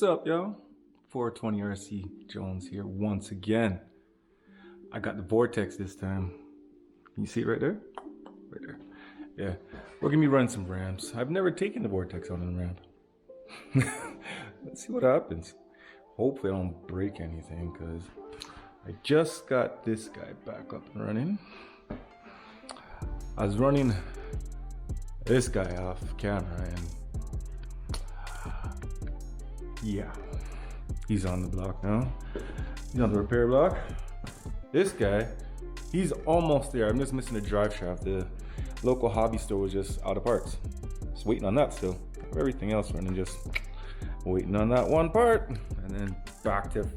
up, y'all? 420 RC Jones here once again. I got the Vortex this time. Can you see it right there? Right there. Yeah, we're gonna be running some ramps. I've never taken the Vortex on a ramp. Let's see what happens. Hopefully I don't break anything, because I just got this guy back up and running. I was running this guy off camera and yeah, he's on the block now. He's on the repair block. This guy, he's almost there. I'm just missing the drive shaft. The local hobby store was just out of parts. Just waiting on that still. Everything else running, just waiting on that one part. And then back to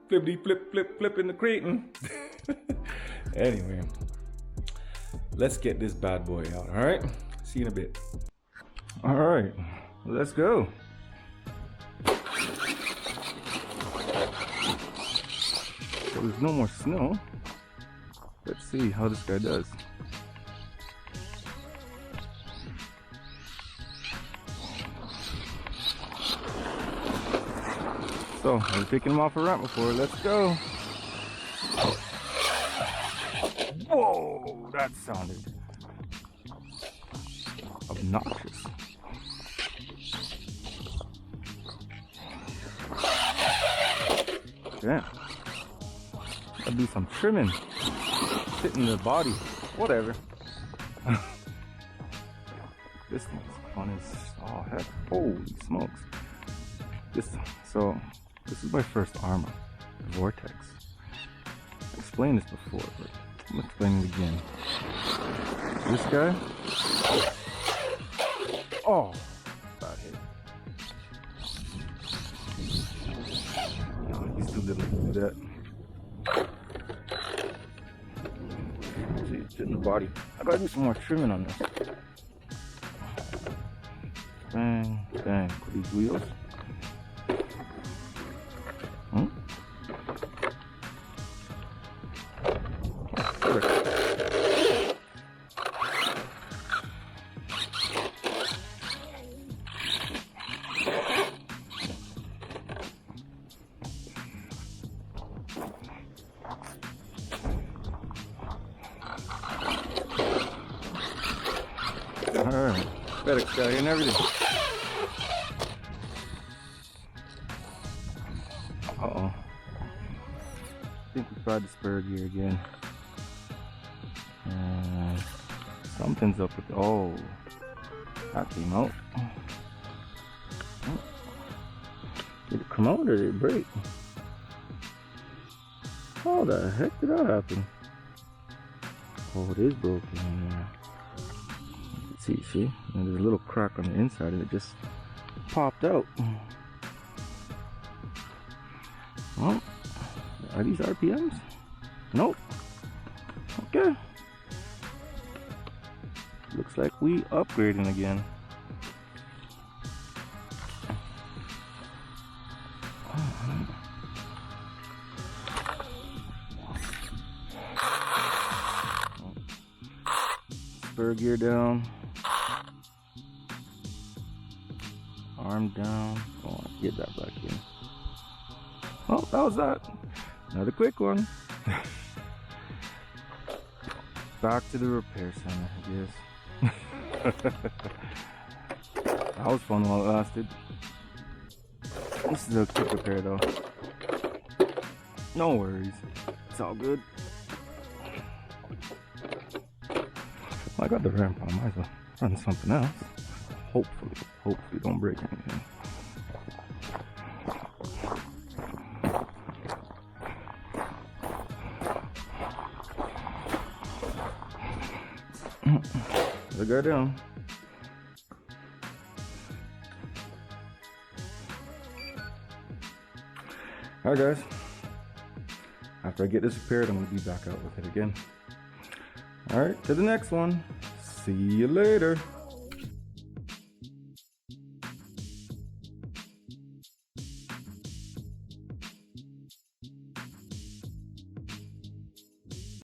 flippity flip flip flip in the crating. Anyway, let's get this bad boy out, all right? See you in a bit. All right, let's go. So there's no more snow. Let's see how this guy does. So I've taken him off a ramp before. Let's go. Whoa, that sounded obnoxious. Damn. I'll do some trimming. Sit in the body. Whatever. This thing's fun as oh heck. Holy smokes. This is my first Arrma Vortex. I explained this before, but I'm explaining it again. This guy. Oh, bad hit. No, he's too little to do that. See, it's in the body. I gotta do some more trimming on this. Bang, bang. Put these wheels. Alright, Vortex guy and everything. Uh-oh. I think we tried the spur gear again. And something's up with oh, that came out. Did it come out or did it break? How the heck did that happen? Oh, it is broken in there. See? And there's a little crack on the inside and it just popped out. Well, are these RPMs? Nope. Okay. Looks like we upgrading again. Spur gear down. Arm down. Oh, get that back in. Oh, that was that. Another quick one. Back to the repair center, I guess. That was fun while it lasted. This is a quick repair though. No worries. It's all good. I got the ramp on. Might as well run something else. Hopefully don't break anything. The guy down. Alright guys, after I get this repaired, I'm going to be back out with it again. Alright, to the next one. See you later.